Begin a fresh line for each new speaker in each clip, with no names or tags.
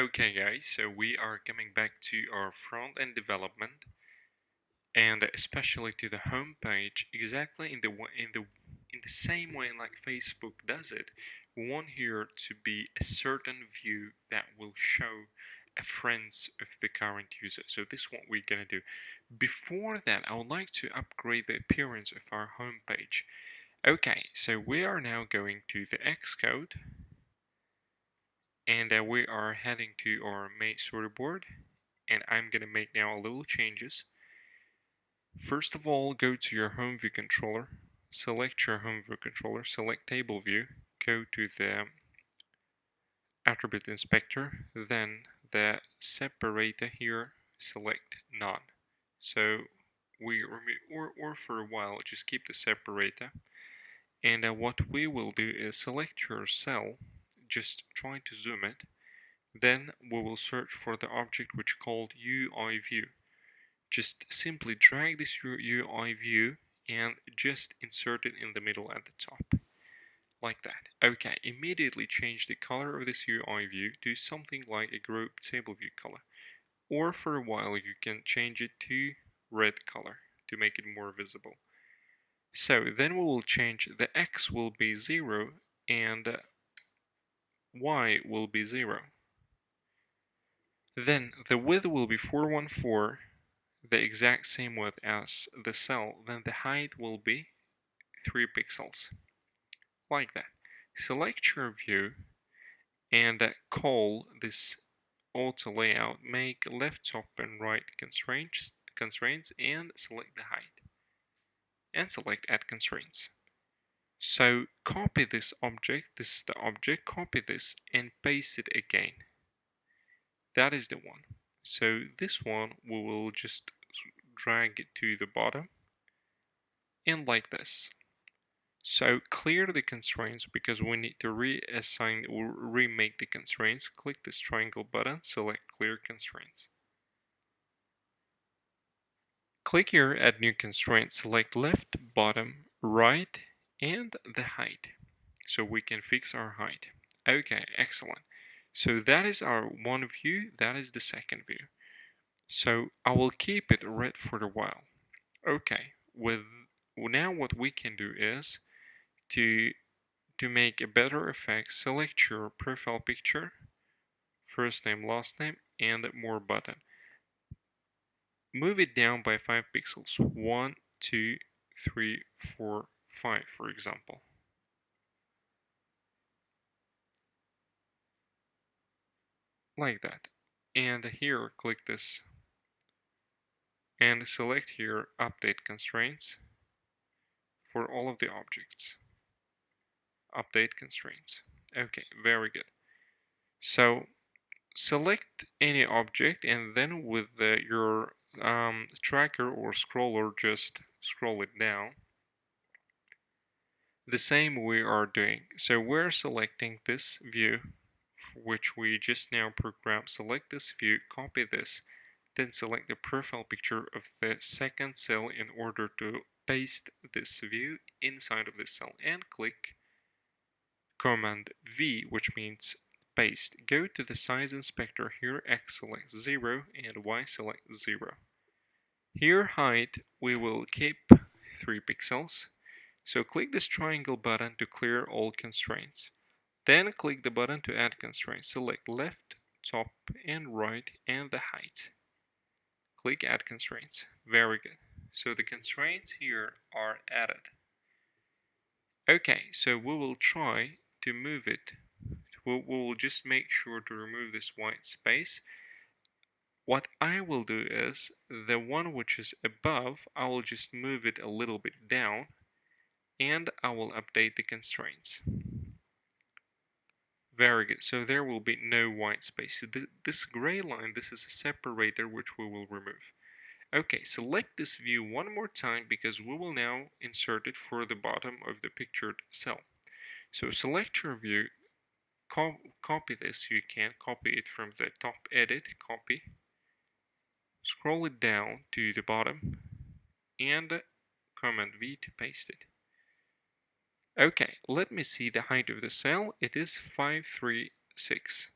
Okay guys, so we are coming back to our front-end development and especially to the home page exactly in the same way like Facebook does it. We want here to be a certain view that will show a friends of the current user. So this is what we're gonna do. Before that, I would like to upgrade the appearance of our home page. Okay, so we are now going to the Xcode and we are heading to our main storyboard, and I'm gonna make now a little changes. First of all, go to your home view controller, select your home view controller, select table view, go to the attribute inspector, then the separator here, select none. So we remove, or for a while just keep the separator, and what we will do is select your cell, just try to zoom it. Then we will search for the object which called UI view. Just simply drag this UI view and just insert it in the middle at the top. Like that. Okay, immediately change the color of this UI view to something like a group table view color. Or for a while you can change it to red color to make it more visible. So then we will change the X will be 0 and Y will be 0. Then the width will be 414, the exact same width as the cell. Then the height will be 3 pixels, like that. Select your view and call this auto layout, make left, top and right constraints and select the height and select add constraints. So copy this object, this is the object, copy this and paste it again. That is the one. So this one we will just drag it to the bottom and like this. So clear the constraints because we need to reassign or remake the constraints. Click this triangle button, select clear constraints. Click here, add new constraint, select left, bottom, right, and the height. So we can fix our height. Okay, excellent. So that is our one view, that is the second view. So I will keep it red for a while. Okay, now what we can do is to make a better effect, select your profile picture, first name, last name, and more button. Move it down by 5 pixels. 1, 2, 3, 4, 5, for example. Like that. And here, click this and select here update constraints for all of the objects. Update constraints. Okay, very good. So select any object and then with your tracker or scroller just scroll it down the same we are doing. So we're selecting this view which we just now programmed. Select this view, copy this, then select the profile picture of the second cell in order to paste this view inside of this cell and click Command V, which means paste. Go to the size inspector here, X select 0 and Y select 0. Here height we will keep 3 pixels. So click this triangle button to clear all constraints. Then click the button to add constraints. Select left, top and right and the height. Click add constraints. Very good. So the constraints here are added. Okay, so we will try to move it. We will just make sure to remove this white space. What I will do is the one which is above, I will just move it a little bit down and I will update the constraints. Very good. So there will be no white space. This gray line, this is a separator which we will remove. Okay, select this view one more time because we will now insert it for the bottom of the pictured cell. So select your view, copy this. You can copy it from the top edit, copy, scroll it down to the bottom, and Command V to paste it. Okay, let me see the height of the cell. It is 536.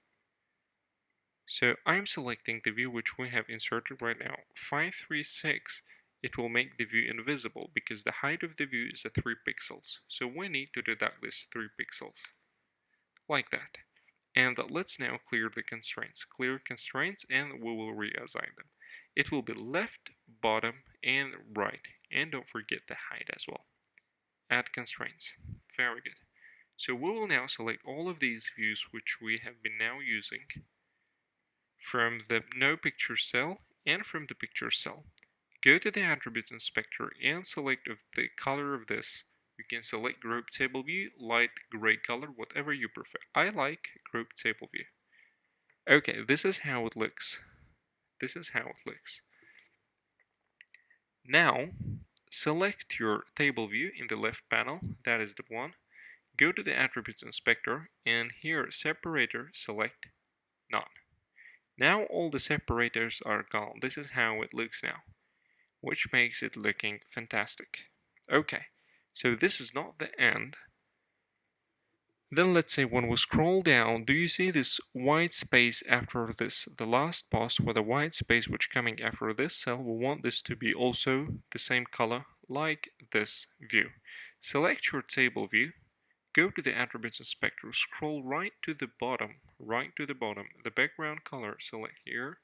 So I'm selecting the view which we have inserted right now, 536. It will make the view invisible because the height of the view is 3 pixels. So we need to deduct this 3 pixels, like that. And let's now clear the constraints. Clear constraints and we will reassign them. It will be left, bottom, and right. And don't forget the height as well. Add constraints. Very good. So we will now select all of these views which we have been now using from the no picture cell and from the picture cell. Go to the attributes inspector and select of the color of this. You can select group table view, light gray color, whatever you prefer. I like group table view. Okay, this is how it looks. This is how it looks. Now, select your table view in the left panel, that is the one. Go to the attributes inspector and here separator, select none. Now all the separators are gone. This is how it looks now, which makes it looking fantastic. Okay, so this is not the end. Then let's say when we scroll down, do you see this white space after this? The last post with a white space which coming after this cell, we want this to be also the same color like this view. Select your table view, go to the attributes inspector, scroll right to the bottom, the background color, select here,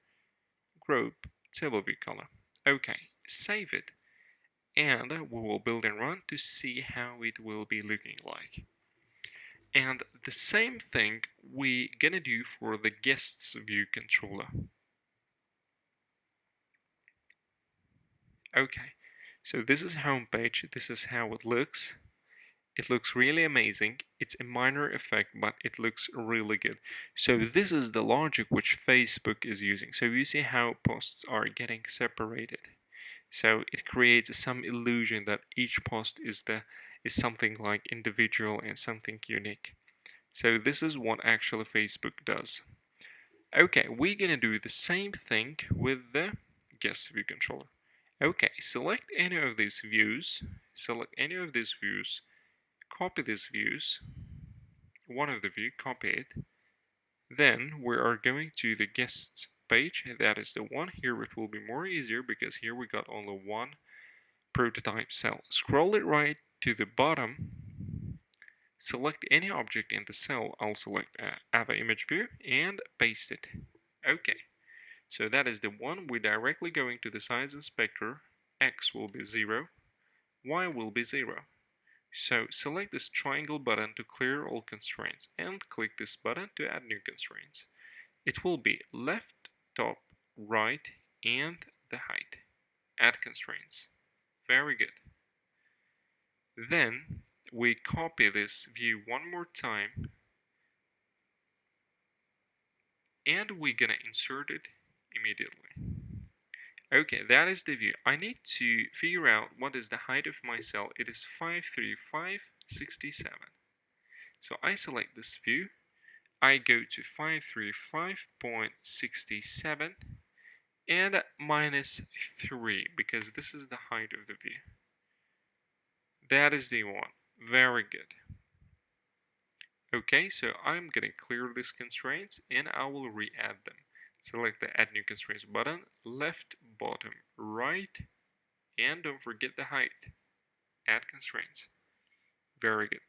group, table view color. Okay, save it, and we will build and run to see how it will be looking like. And the same thing we gonna do for the guests view controller. Okay, so this is homepage, this is how it looks. It looks really amazing. It's a minor effect, but it looks really good. So this is the logic which Facebook is using. So you see how posts are getting separated. So it creates some illusion that each post is something like individual and something unique. So this is what actually Facebook does. Okay, we're gonna do the same thing with the guest view controller. Okay, select any of these views, copy these views, one of the view, copy it. Then we are going to the guests page, that is the one. Here it will be more easier because here we got only one prototype cell. Scroll it right to the bottom, select any object in the cell. I'll select Ava image view and paste it. Okay, so that is the one. We're directly going to the size inspector. X will be 0, Y will be 0. So select this triangle button to clear all constraints and click this button to add new constraints. It will be left, top, right, and the height. Add constraints. Very good. Then we copy this view one more time and we're gonna insert it immediately. Okay, that is the view. I need to figure out what is the height of my cell. It is 53567. So I select this view. I go to 535.67 and minus 3 because this is the height of the view. That is the one. Very good. Okay, so I'm gonna clear these constraints and I will re-add them. Select the add new constraints button, left, bottom, right, and don't forget the height. Add constraints. Very good.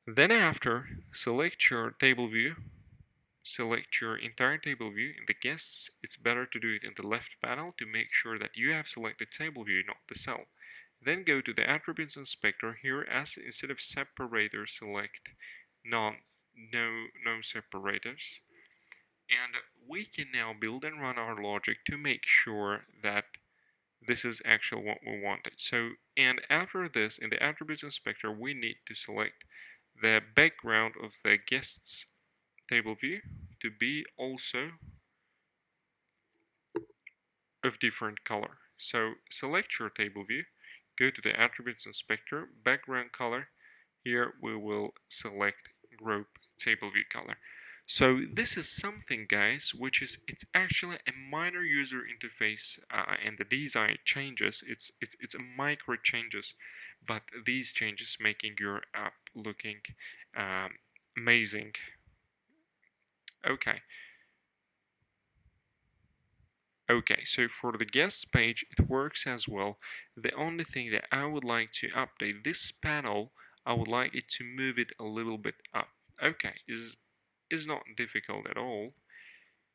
Then after, select your table view, select your entire table view. In the guests, it's better to do it in the left panel to make sure that you have selected table view, not the cell. Then go to the attributes inspector. Here, as instead of separator, select no separators. And we can now build and run our logic to make sure that this is actually what we wanted. So, and after this, in the attributes inspector, we need to select the background of the guests table view to be also of different color. So select your table view, go to the attributes inspector, background color. Here we will select group table view color. So this is something, guys, which is it's actually a minor user interface and the design changes. It's a micro changes, but these changes making your app looking amazing. Okay, Okay, so for the guests page, it works as well. The only thing that I would like to update this panel, I would like it to move it a little bit up. Okay, is not difficult at all.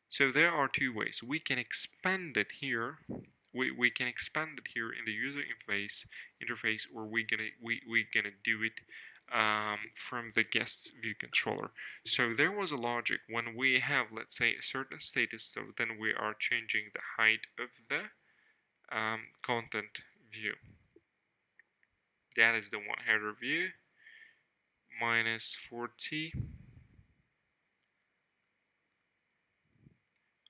So there are two ways. We can expand it here. We can expand it here in the user interface, or we gonna do it from the guest's view controller. So there was a logic when we have, let's say, a certain status, so then we are changing the height of the content view. That is the one header view, -40.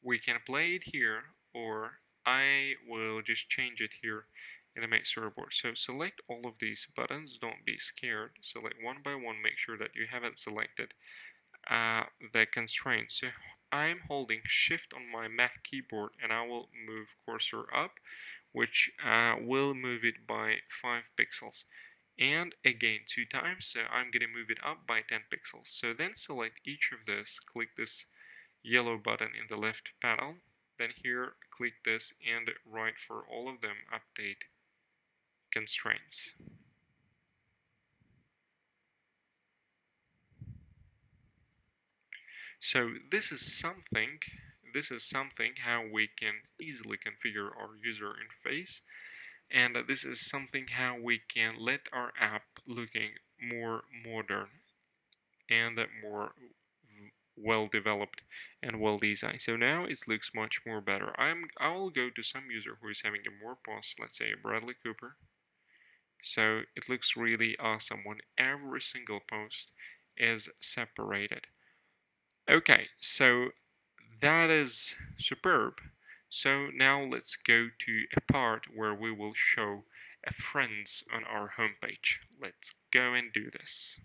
We can play it here, or I will just change it here in the main storyboard. So select all of these buttons, don't be scared. Select one by one, make sure that you haven't selected the constraints. So I'm holding shift on my Mac keyboard and I will move cursor up, which will move it by 5 pixels. And again 2 times, so I'm going to move it up by 10 pixels. So then select each of this, click this yellow button in the left panel, then here click this and write for all of them update constraints. So this is something how we can easily configure our user interface, and this is something how we can let our app looking more modern and more well developed and well designed. So now it looks much more better. I'll go to some user who is having a more post, let's say Bradley Cooper. So it looks really awesome when every single post is separated. Okay, so that is superb. So now let's go to a part where we will show a friends on our homepage. Let's go and do this.